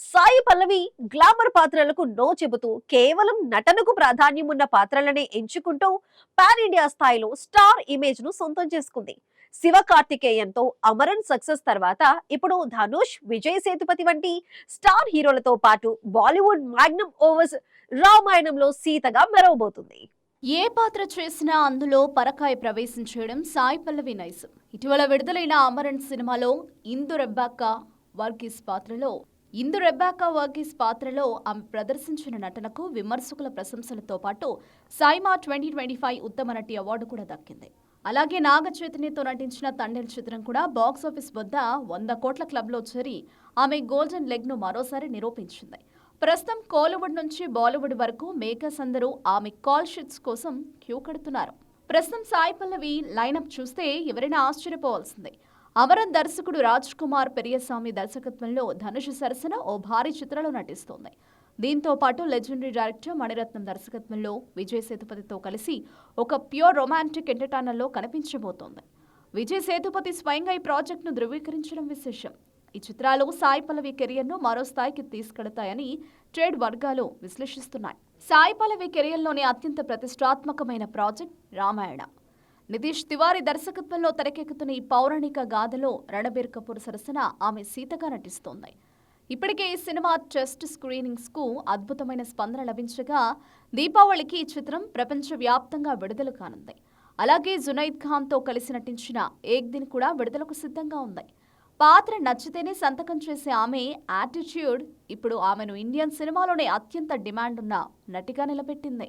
Sai Pallavi glamour పాత్రలకు no చెబుతూ కేవలం నటనకు ప్రాధాన్యం ఉన్న పాత్రలనే ఎంచుకుంటూ పాన్ ఇండియా స్థాయిలో స్టార్ ఇమేజ్ ను సొంతం చేసుకుంది. శివ కార్తికేయన్తో అమరన్ సక్సెస్ తర్వాత ఇప్పుడు ధనుష్, విజయ్ సేతుపతి వంటి స్టార్ హీరోలతో పాటు బాలీవుడ్ మాగ్నమ్ ఓవర్స్ రామాయణంలో సీతగా మెరవబోతుంది. ఏ పాత్ర చేసినా అందులో పరకాయ ప్రవేశం చేయడం సాయి పల్లవి నైజం. ఇటీవల విడుదలైన అమరన్ సినిమాలో ఇందు రెబ్బాకా వర్గీస్ పాత్రలో ఆమె ప్రదర్శించిన నటనకు విమర్శకుల ప్రశంసలతో పాటు సైమా 2025 ఉత్తమ నటి అవార్డు కూడా దక్కింది. అలాగే నాగ చైతన్యతో నటించిన తండేల్ చిత్రం కూడా బాక్సాఫీస్ వద్ద 100 కోట్ల క్లబ్లో చేరి ఆమె గోల్డెన్ లెగ్ ను మరోసారి నిరూపించింది. ప్రస్తుతం కోలీవుడ్ నుంచి బాలీవుడ్ వరకు మేకర్స్ అందరూ ఆమె కాల్ షీట్స్ కోసం క్యూ కడుతున్నారు. ప్రస్తుతం సాయి పల్లవి లైనప్ చూస్తే ఎవరైనా ఆశ్చర్యపోవాల్సిందే. అమరన్ దర్శకుడు రాజ్ కుమార్ పెరియస్వామి దర్శకత్వంలో ధనుష్ సరసన ఓ భారీ చిత్రంలో నటిస్తోంది. దీంతో పాటు లెజెండరీ డైరెక్టర్ మణిరత్నం దర్శకత్వంలో విజయ్ సేతుపతితో కలిసి ఒక ప్యూర్ రొమాంటిక్ ఎంటర్టైనర్లో కనిపించబోతోంది. విజయ్ సేతుపతి స్వయంగా ఈ ప్రాజెక్టును ధృవీకరించడం విశేషం. ఈ చిత్రాలు సాయి పల్లవి కెరియర్ను మరో స్థాయికి తీసుకెడతాయని ట్రేడ్ వర్గాలు విశ్లేషిస్తున్నాయి. సాయి పల్లవి కెరియర్లోని అత్యంత ప్రతిష్టాత్మకమైన ప్రాజెక్ట్ రామాయణ. నితీష్ తివారీ దర్శకత్వంలో తెరకెక్కుతున్న ఈ పౌరాణిక గాథలో రణబీర్ కపూర్ సరసన ఆమె సీతగా నటిస్తోంది. ఇప్పటికే ఈ సినిమా టెస్ట్ స్క్రీనింగ్స్ కు అద్భుతమైన స్పందన లభించగా దీపావళికి ఈ చిత్రం ప్రపంచవ్యాప్తంగా విడుదల కానుంది. అలాగే జునైద్ ఖాన్ తో కలిసి నటించిన ఏక్ దిన్ కూడా విడుదలకు సిద్ధంగా ఉంది. పాత్ర నచ్చితేనే సంతకం చేసే ఆమె యాటిట్యూడ్ ఇప్పుడు ఆమెను ఇండియన్ సినిమాలోనే అత్యంత డిమాండ్ ఉన్న నటిగా నిలబెట్టింది.